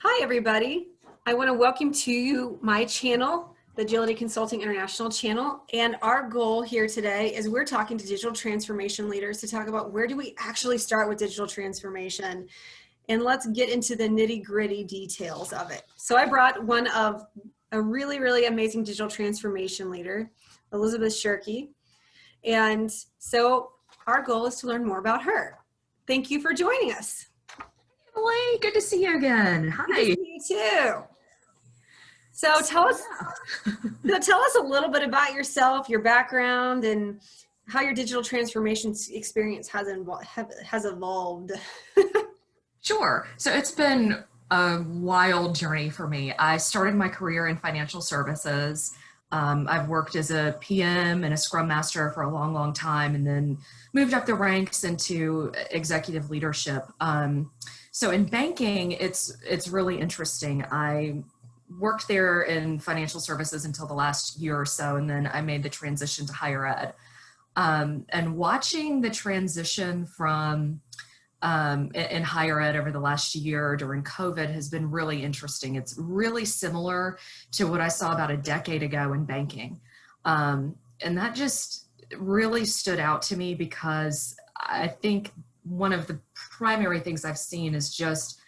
Hi, everybody. I want to welcome to my channel, the Agility Consulting International channel. And our goal here today is we're talking to digital transformation leaders to talk about where do we actually start with digital transformation. And let's get into the nitty gritty details of it. So I brought one of a really, really amazing digital transformation leader, Elizabeth Shirkey. And so our goal is to learn more about her. Thank you for joining us. Emily, good to see you again. Hi. Good to see you too. So tell us a little bit about yourself, your background, and how your digital transformation experience has evolved. Sure. So it's been a wild journey for me. I started my career in financial services. I've worked as a PM and a Scrum Master for a long, long time, and then moved up the ranks into executive leadership. So in banking, it's really interesting. I worked there in financial services until the last year or so, and then I made the transition to higher ed. And watching the transition from in higher ed over the last year during COVID has been really interesting. It's really similar to what I saw about a decade ago in banking. And that just really stood out to me because I think one of the primary things I've seen is just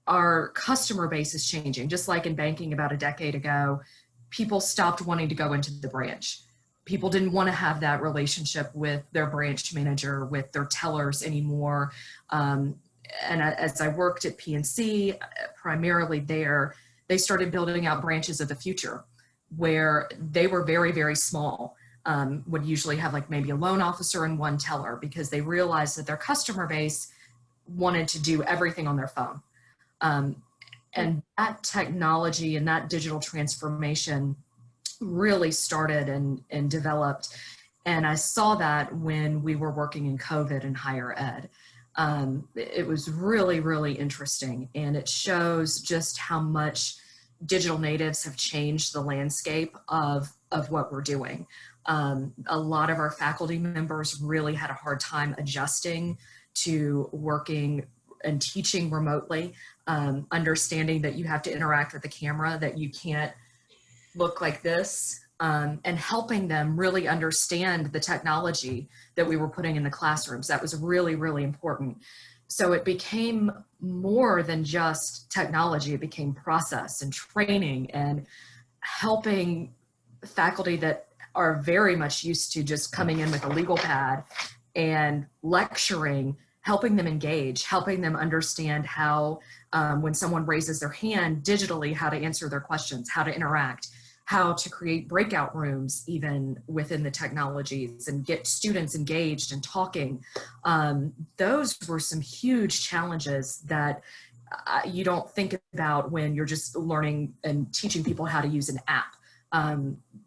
our customer base is changing. Just like in banking about a decade ago, people stopped wanting to go into the branch. People didn't want to have that relationship with their branch manager, with their tellers anymore. And as I worked at PNC, primarily there, they started building out branches of the future where they were very, very small. Would usually have like maybe a loan officer and one teller because they realized that their customer base wanted to do everything on their phone. And that technology and that digital transformation really started and developed. And I saw that when we were working in COVID in higher ed. It was really, really interesting. And it shows just how much digital natives have changed the landscape of what we're doing. A lot of our faculty members really had a hard time adjusting to working and teaching remotely, understanding that you have to interact with the camera, that you can't look like this, and helping them really understand the technology that we were putting in the classrooms. That was really, really important. So it became more than just technology. It became process and training and helping faculty that are very much used to just coming in with a legal pad and lecturing, helping them engage, helping them understand how, when someone raises their hand digitally, how to answer their questions, how to interact, how to create breakout rooms even within the technologies and get students engaged and talking. Those were some huge challenges that you don't think about when you're just learning and teaching people how to use an app.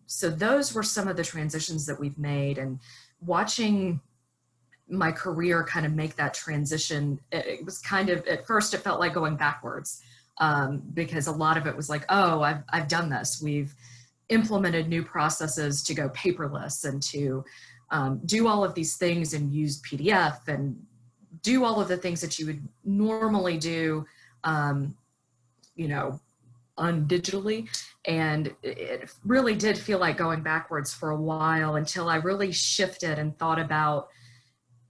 So those were some of the transitions that we've made, and watching my career kind of make that transition, it was kind of, at first it felt like going backwards, because a lot of it was like, oh, I've done this. We've implemented new processes to go paperless and to do all of these things and use PDF and do all of the things that you would normally do, digitally. And it really did feel like going backwards for a while until I really shifted and thought about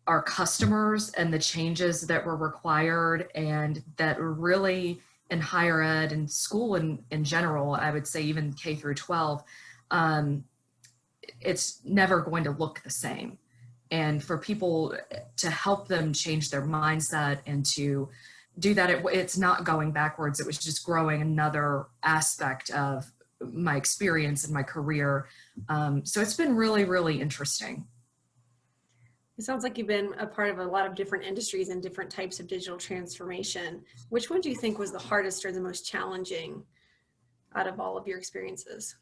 our customers and the changes that were required, and that really in higher ed and school in general, I would say even K through 12, it's never going to look the same. And for people to help them change their mindset and to do that, it's not going backwards. It was just growing another aspect of my experience and my career. So it's been really, really interesting. It sounds like you've been a part of a lot of different industries and different types of digital transformation. Which one do you think was the hardest or the most challenging out of all of your experiences?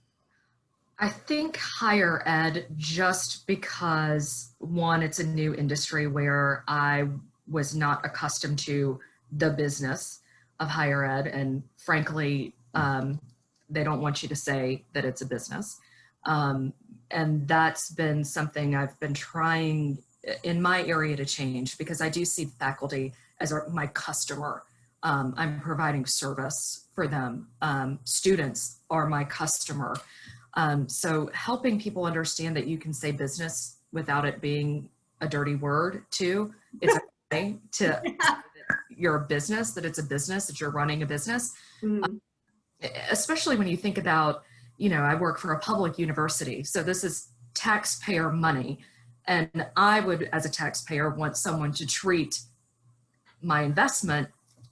I think higher ed, just because, one, it's a new industry where I was not accustomed to the business of higher ed, and frankly, they don't want you to say that it's a business. And that's been something I've been trying in my area to change, because I do see faculty as my customer I'm providing service for them. Students are my customer. So helping people understand that you can say business without it being a dirty word too. It's okay to say that you're a business, that it's a business, that you're running a business. Mm. Especially when you think about, I work for a public university, so this is taxpayer money. And I would, as a taxpayer, want someone to treat my investment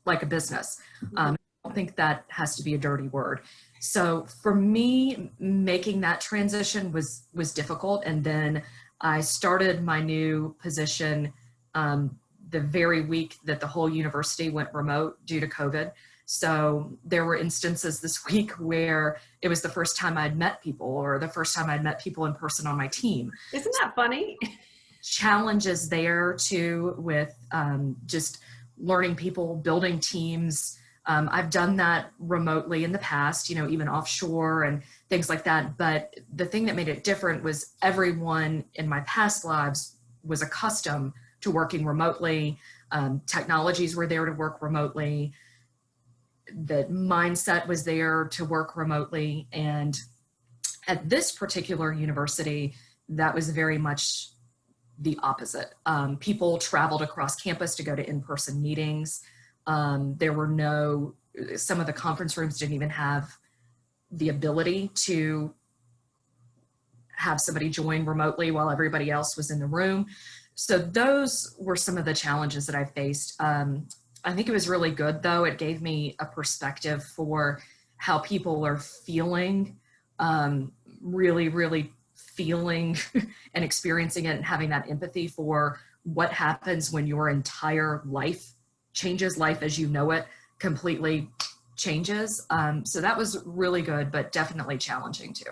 like a business. I don't think that has to be a dirty word. So for me, making that transition was difficult. And then I started my new position the very week that the whole university went remote due to COVID. So there were instances this week where it was the first time I'd met people, or the first time I'd met people in person on my team. Isn't that funny? Challenges there too with just learning people, building teams. I've done that remotely in the past, even offshore and things like that. But the thing that made it different was everyone in my past lives was accustomed to working remotely. Technologies were there to work remotely. The mindset was there to work remotely. And at this particular university, that was very much the opposite. People traveled across campus to go to in-person meetings. There were some of the conference rooms didn't even have the ability to have somebody join remotely while everybody else was in the room. So those were some of the challenges that I faced. I think it was really good though. It gave me a perspective for how people are feeling, really, really feeling and experiencing it, and having that empathy for what happens when your entire life changes, life as you know it completely changes. So that was really good, but definitely challenging too.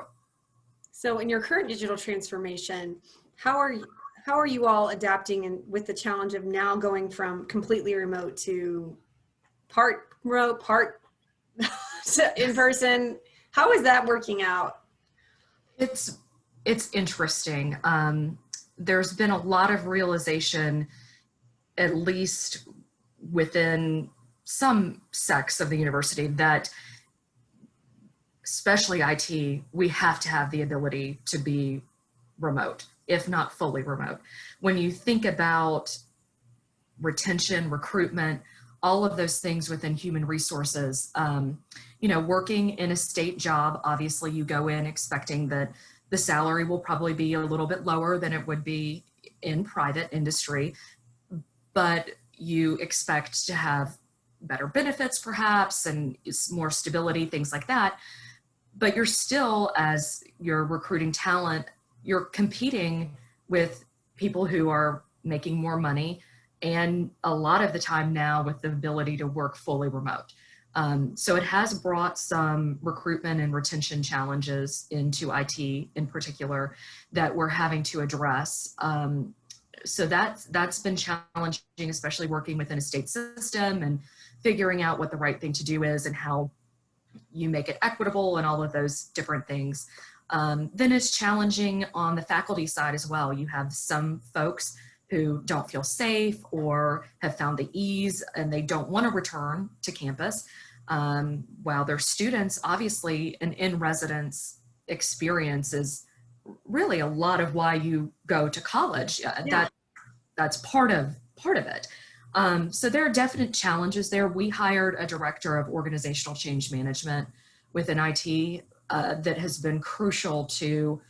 So in your current digital transformation, how are you all adapting and with the challenge of now going from completely remote to part remote, part in person? How is that working out? It's interesting. There's been a lot of realization, at least within some sects of the university, that especially IT, we have to have the ability to be remote, if not fully remote. When you think about retention, recruitment, all of those things within human resources, working in a state job, obviously you go in expecting that the salary will probably be a little bit lower than it would be in private industry, but you expect to have better benefits perhaps, and more stability, things like that. But you're still, as you're recruiting talent, you're competing with people who are making more money, and a lot of the time now with the ability to work fully remote. So it has brought some recruitment and retention challenges into IT in particular that we're having to address. So that's been challenging, especially working within a state system and figuring out what the right thing to do is and how you make it equitable and all of those different things. Then it's challenging on the faculty side as well. You have some folks who don't feel safe or have found the ease and they don't want to return to campus. While their students, obviously an in-residence experience is really a lot of why you go to college. Yeah. That's part of it. So there are definite challenges there. We hired a director of organizational change management within IT that has been crucial to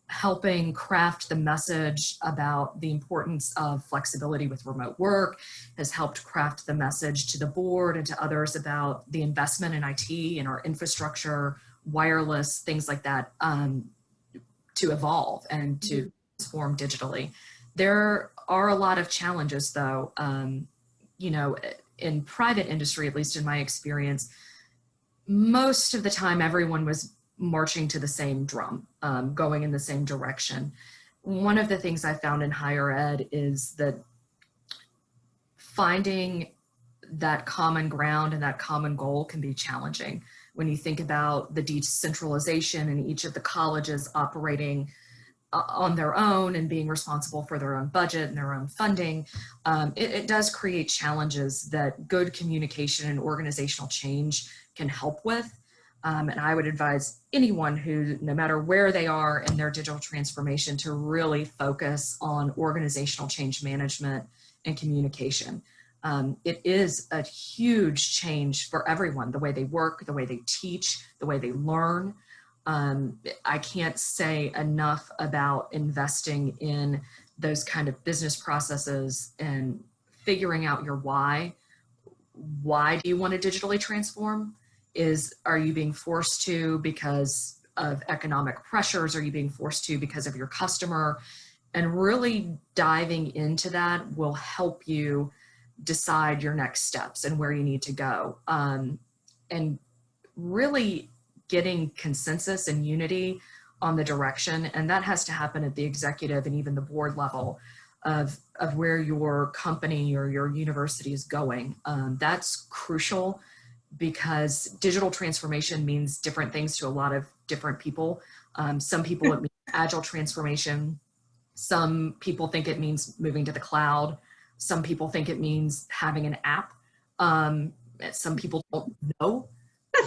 helping craft the message about the importance of flexibility with remote work, has helped craft the message to the board and to others about the investment in IT and our infrastructure, wireless, things like that, to evolve and to transform digitally. There are a lot of challenges though. In private industry, at least in my experience, most of the time everyone was marching to the same drum, going in the same direction. One of the things I found in higher ed is that finding that common ground and that common goal can be challenging. When you think about the decentralization in each of the colleges operating on their own and being responsible for their own budget and their own funding, it does create challenges that good communication and organizational change can help with. And I would advise anyone who, no matter where they are in their digital transformation, to really focus on organizational change management and communication. It is a huge change for everyone, the way they work, the way they teach, the way they learn. I can't say enough about investing in those kind of business processes and figuring out your why. Why do you want to digitally transform? Are you being forced to because of economic pressures? Are you being forced to because of your customer? And really diving into that will help you decide your next steps and where you need to go. And really getting consensus and unity on the direction. And that has to happen at the executive and even the board level of where your company or your university is going. That's crucial because digital transformation means different things to a lot of different people. Some people it means agile transformation. Some people think it means moving to the cloud. Some people think it means having an app. Some people don't know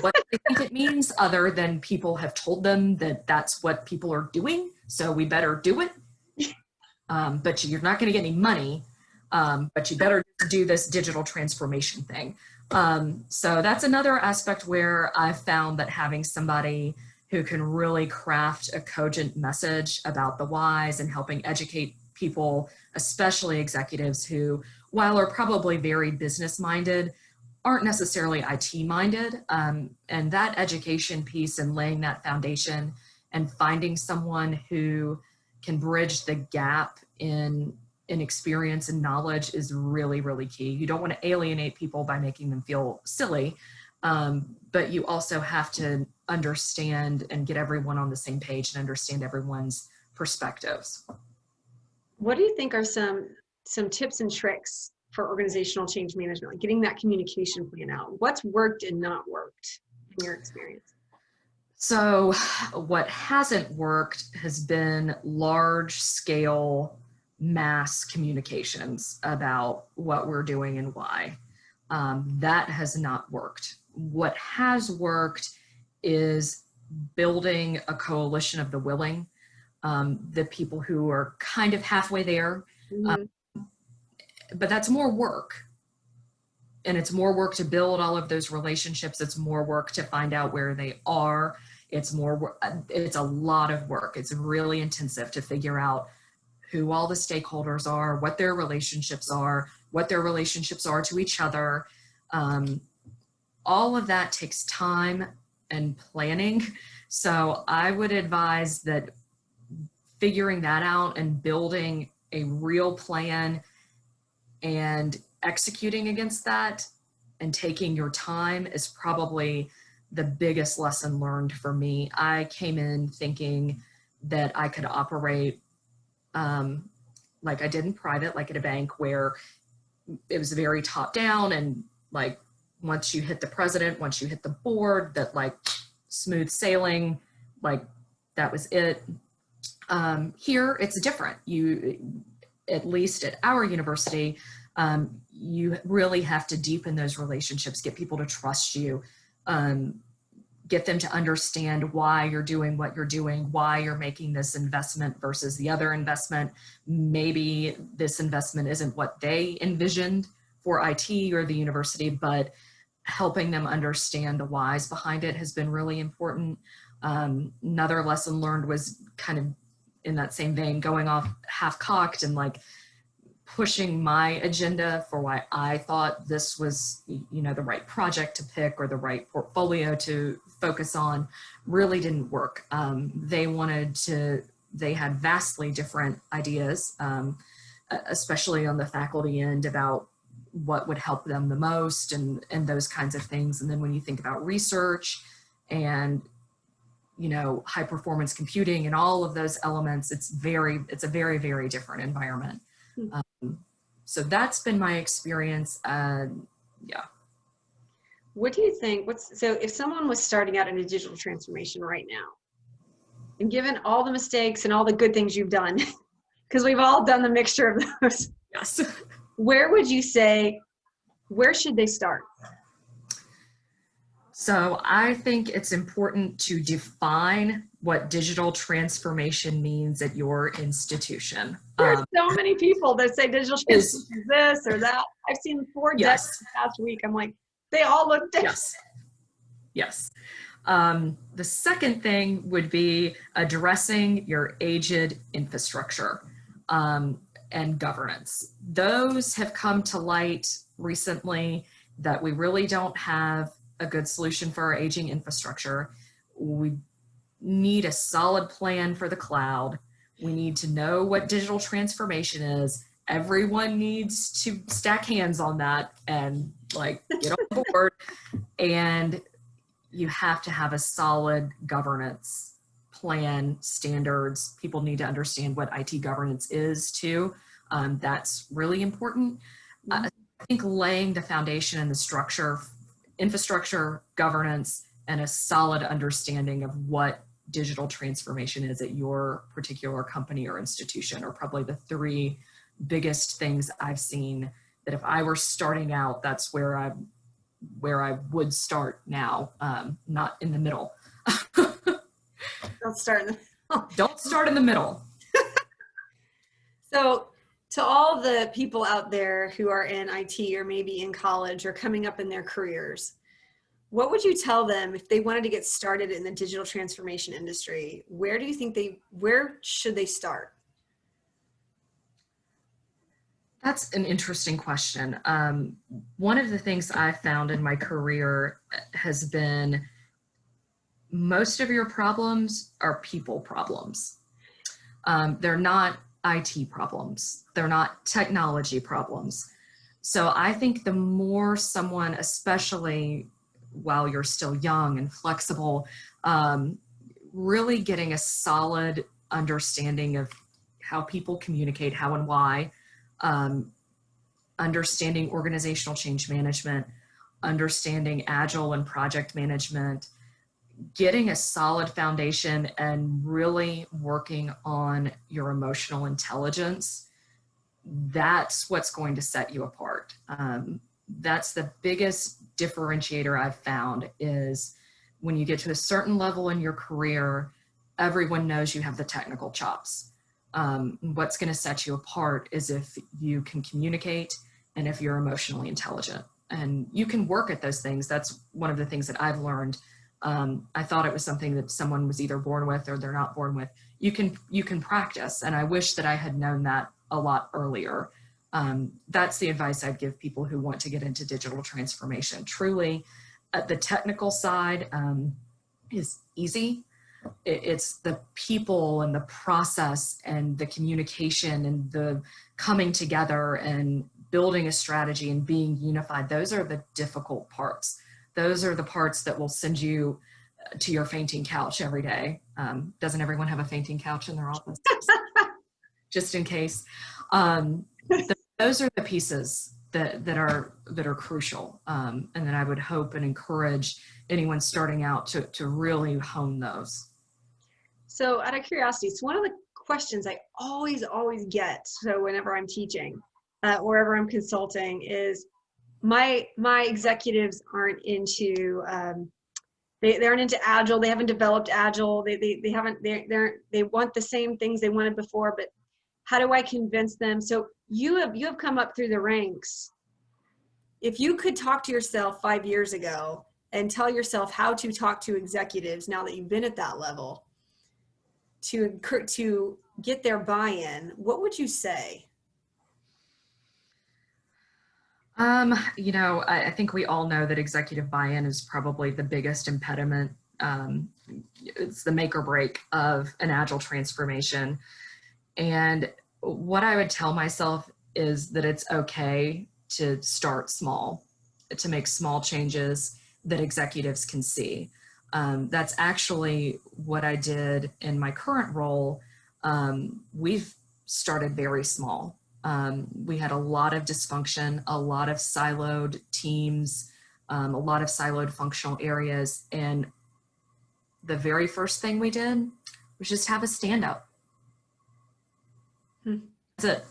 what they think it means, other than people have told them that that's what people are doing, so we better do it. But you're not going to get any money, but you better do this digital transformation thing. So that's another aspect where I've found that having somebody who can really craft a cogent message about the whys and helping educate people, especially executives who, while are probably very business minded, aren't necessarily IT minded. And that education piece and laying that foundation and finding someone who can bridge the gap in experience and knowledge is really, really key. You don't want to alienate people by making them feel silly, but you also have to understand and get everyone on the same page and understand everyone's perspectives. What do you think are some tips and tricks for organizational change management, like getting that communication plan out? What's worked and not worked in your experience? So what hasn't worked has been large scale mass communications about what we're doing and why. That has not worked. What has worked is building a coalition of the willing, the people who are kind of halfway there. Mm-hmm. But that's more work. And it's more work to build all of those relationships. It's more work to find out where they are. It's a lot of work. It's really intensive to figure out who all the stakeholders are, what their relationships are to each other. All of that takes time and planning. So I would advise that figuring that out and building a real plan and executing against that and taking your time is probably the biggest lesson learned for me. I came in thinking that I could operate like I did in private, like at a bank, where it was very top down, and like once you hit the president, once you hit the board, that like smooth sailing, like that was it. Here it's different. At least at our university, you really have to deepen those relationships, get people to trust you, get them to understand why you're doing what you're doing, why you're making this investment versus the other investment. Maybe this investment isn't what they envisioned for IT or the university, but helping them understand the whys behind it has been really important. Another lesson learned was kind of in that same vein, going off half-cocked and like pushing my agenda for why I thought this was, the right project to pick or the right portfolio to focus on, really didn't work. They had vastly different ideas, especially on the faculty end, about what would help them the most and those kinds of things. And then when you think about research and high performance computing and all of those elements, it's a very, very different environment. So that's been my experience. Yeah. What do you think? So if someone was starting out in a digital transformation right now, And given all the mistakes and all the good things you've done, because we've all done the mixture of those, Yes. where would you say, where should they start? So I think it's important to define what digital transformation means at your institution. There's so many people that say digital transformation is this or that. I've seen 4 decks Yes. past week. I'm like, they all look different. Yes. The second thing would be addressing your aged infrastructure and governance. Those have come to light recently that we really don't have a good solution for our aging infrastructure. We need a solid plan for the cloud. We need to know what digital transformation is. Everyone needs to stack hands on that and like get on board. And you have to have a solid governance plan, standards. People need to understand what IT governance is too. That's really important. I think laying the foundation and the structure, infrastructure, governance, and a solid understanding of what digital transformation is at your particular company or institution are probably the 3 biggest things I've seen that if I were starting out, that's where I would start now, not in the middle. Don't start in the middle. Don't start in the middle. So to all the people out there who are in IT or maybe in college or coming up in their careers, what would you tell them if they wanted to get started in the digital transformation industry? Where do you think where should they start? That's an interesting question. One of the things I've found in my career has been most of your problems are people problems. They're not IT problems. They're not technology problems. So I think the more someone, especially while you're still young and flexible, really getting a solid understanding of how people communicate, how and why, understanding organizational change management, understanding Agile and project management, getting a solid foundation and really working on your emotional intelligence. That's what's going to set you apart. That's the biggest differentiator I've found is when you get to a certain level in your career, everyone knows you have the technical chops. What's going to set you apart is if you can communicate and if you're emotionally intelligent. And you can work at those things. That's one of the things that I've learned. I thought it was something that someone was either born with or they're not born with. You can practice, and I wish that I had known that a lot earlier. That's the advice I'd give people who want to get into digital transformation. Truly, the technical side is easy. It's the people and the process and the communication and the coming together and building a strategy and being unified. Those are the difficult parts. Those are the parts that will send you to your fainting couch every day. Doesn't everyone have a fainting couch in their office? Just in case. Those are the pieces that are crucial, and that I would hope and encourage anyone starting out to really hone those. So out of curiosity, so one of the questions I always get, so whenever I'm teaching, wherever I'm consulting, is my executives aren't into they aren't into Agile. They haven't developed Agile. They want the same things they wanted before, but how do I convince them? So you have come up through the ranks. If you could talk to yourself 5 years ago and tell yourself how to talk to executives now that you've been at that level to get their buy-in, what would you say? I think we all know that executive buy-in is probably the biggest impediment. It's the make or break of an Agile transformation. And what I would tell myself is that it's okay to start small, to make small changes that executives can see. That's actually what I did in my current role. We've started very small. We had a lot of dysfunction, a lot of siloed teams, a lot of siloed functional areas. And the very first thing we did was just have a stand up. That's it.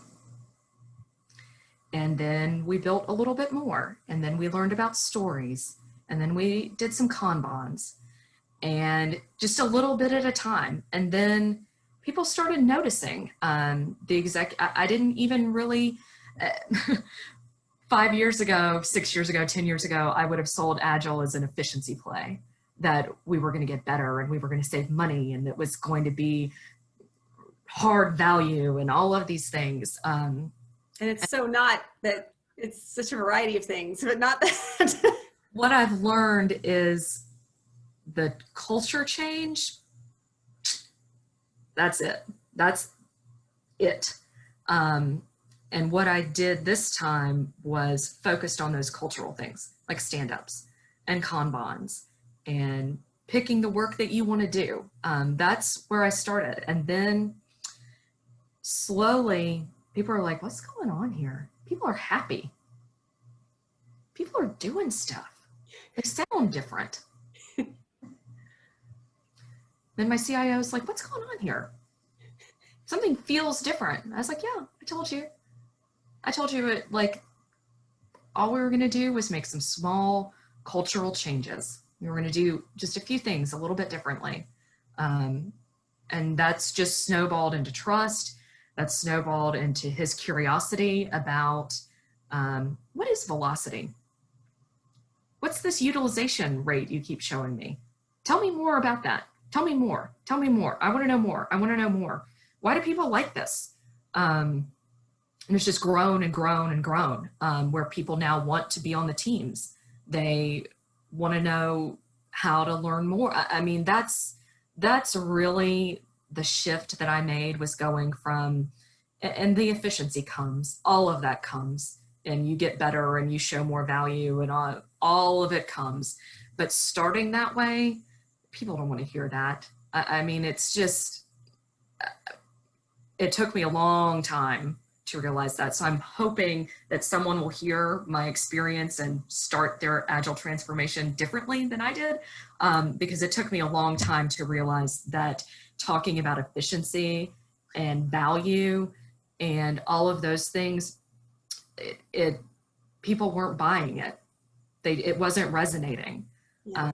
And then we built a little bit more, and then we learned about stories, and then we did some Kanbans, and just a little bit at a time. And then people started noticing. I didn't even really, 5 years ago, 6 years ago, 10 years ago, I would have sold Agile as an efficiency play, that we were going to get better and we were going to save money and it was going to be hard value and all of these things. And it's so not that, it's such a variety of things, but not that. What I've learned is the culture change, that's it. That's it. And what I did this time was focused on those cultural things, like stand-ups and Kanbans and picking the work that you want to do. That's where I started. And then slowly, people are like, what's going on here? People are happy. People are doing stuff. They sound different. Then my CIO is like, what's going on here? Something feels different. I was like, yeah, I told you it, like, all we were going to do was make some small cultural changes. We were going to do just a few things a little bit differently. And that's just snowballed into trust. That's snowballed into his curiosity about what is velocity? What's this utilization rate you keep showing me? Tell me more about that. Tell me more. Tell me more. I want to know more. I want to know more. Why do people like this? And it's just grown and grown and grown, where people now want to be on the teams. They want to know how to learn more. I mean, that's really the shift that I made, was going from, and the efficiency comes, all of that comes, and you get better and you show more value and all of it comes. But starting that way, people don't want to hear that. I mean, it's just, it took me a long time to realize that. So I'm hoping that someone will hear my experience and start their Agile transformation differently than I did, because it took me a long time to realize that talking about efficiency and value and all of those things, people weren't buying it. It wasn't resonating. Yeah.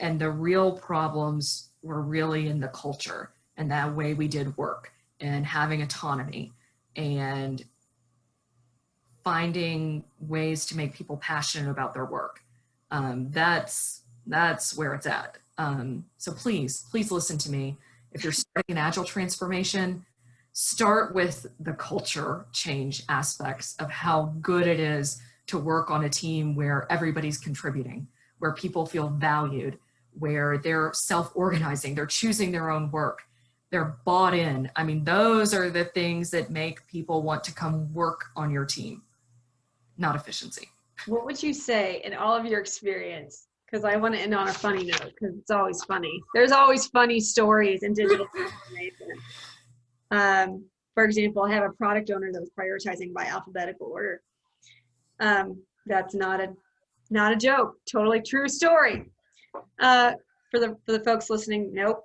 And the real problems were really in the culture and that way we did work and having autonomy and finding ways to make people passionate about their work. That's where it's at. So please listen to me. If you're starting an Agile transformation, start with the culture change aspects of how good it is to work on a team where everybody's contributing, where people feel valued, where they're self-organizing, they're choosing their own work, they're bought in. I mean, those are the things that make people want to come work on your team, not efficiency. What would you say in all of your experience? Because I want to end on a funny note, because it's always funny. There's always funny stories in digital transformation. For example, I have a product owner that was prioritizing by alphabetical order. That's not a joke. Totally true story. For the folks listening, nope.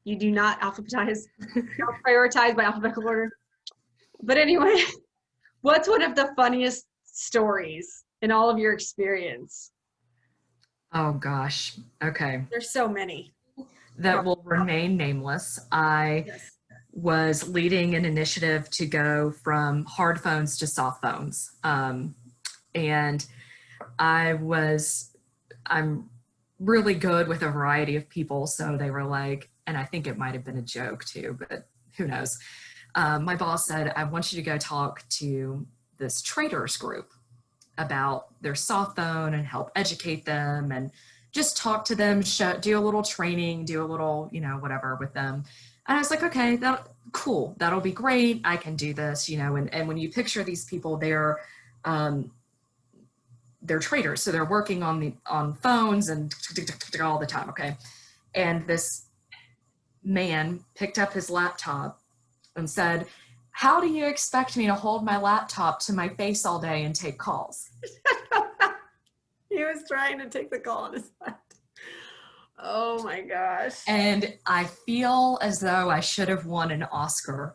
You do not alphabetize, don't prioritize by alphabetical order. But anyway, what's one of the funniest stories in all of your experience? Oh gosh. Okay. There's so many. That will remain nameless. I was leading an initiative to go from hard phones to soft phones. And I'm really good with a variety of people. So they were like, and I think it might've been a joke too, but who knows? My boss said, I want you to go talk to this traders group about their soft phone and help educate them and just talk to them, do a little training, do a little, whatever with them. And I was like, okay, cool. That'll be great. I can do this, and when you picture these people, they're traders. So they're working on phones and all the time. Okay. And this man picked up his laptop and said, how do you expect me to hold my laptop to my face all day and take calls? He was trying to take the call on his side. Oh my gosh. And I feel as though I should have won an Oscar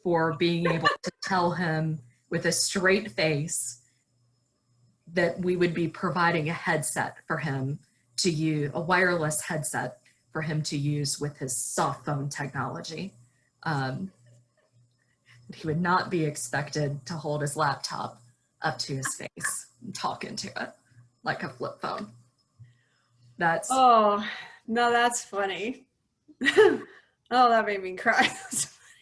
for being able to tell him with a straight face that we would be providing a headset for him to use, a wireless headset for him to use with his soft phone technology. He would not be expected to hold his laptop up to his face and talk into it like a flip phone. That's Oh, no, that's funny. Oh, that made me cry.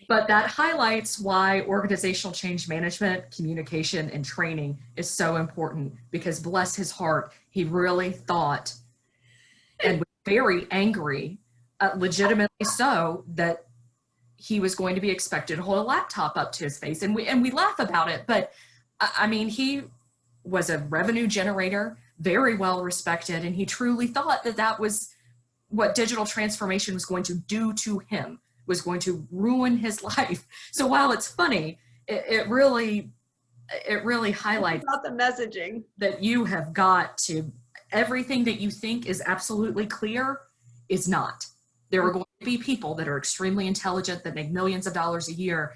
But that highlights why organizational change management, communication, and training is so important, because bless his heart, he really thought and was very angry, legitimately so, that he was going to be expected to hold a laptop up to his face. And we laugh about it, but I mean, he was a revenue generator, very well respected, and he truly thought that that was what digital transformation was going to do to him, was going to ruin his life. So while it's funny, it really highlights about the messaging that you have got to, everything that you think is absolutely clear is not. There are going to be people that are extremely intelligent, that make millions of dollars a year,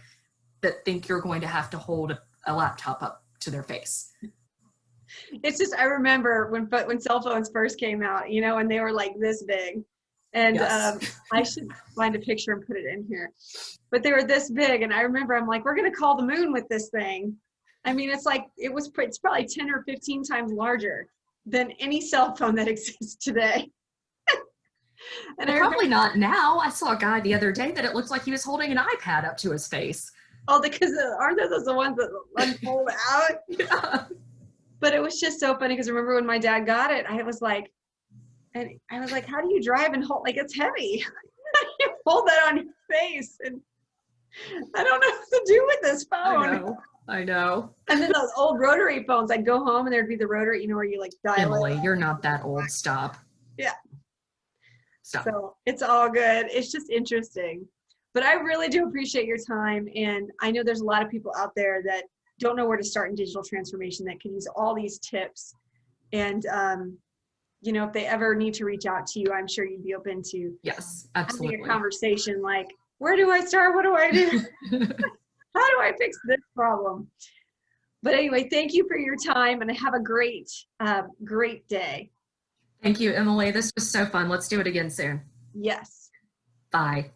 that think you're going to have to hold a laptop up to their face. It's just, I remember when cell phones first came out, you know, and they were like this big. And Yes. I should find a picture and put it in here. But they were this big, and I remember I'm like, we're going to call the moon with this thing. I mean, it's like, it's probably 10 or 15 times larger than any cell phone that exists today. And I Probably remember, not now. I saw a guy the other day that it looked like he was holding an iPad up to his face. oh, because aren't those the ones that unfold out? Yeah. But it was just so funny, because remember when my dad got it, I was like, how do you drive and hold, like, it's heavy. You hold that on your face, and I don't know what to do with this phone. I know. And then those old rotary phones, I'd go home and there'd be the rotary, you know, where you like dial Emily, it. you're not that old. Stop. Yeah. Stop. So it's all good. It's just interesting. But I really do appreciate your time. And I know there's a lot of people out there that don't know where to start in digital transformation that can use all these tips. And, you know, if they ever need to reach out to you, I'm sure you'd be open to Yes, having absolutely. a conversation like, where do I start? What do I do? How do I fix this problem? But anyway, thank you for your time, and have a great, great day. Thank you, Emily. This was so fun. Let's do it again soon. Yes. Bye.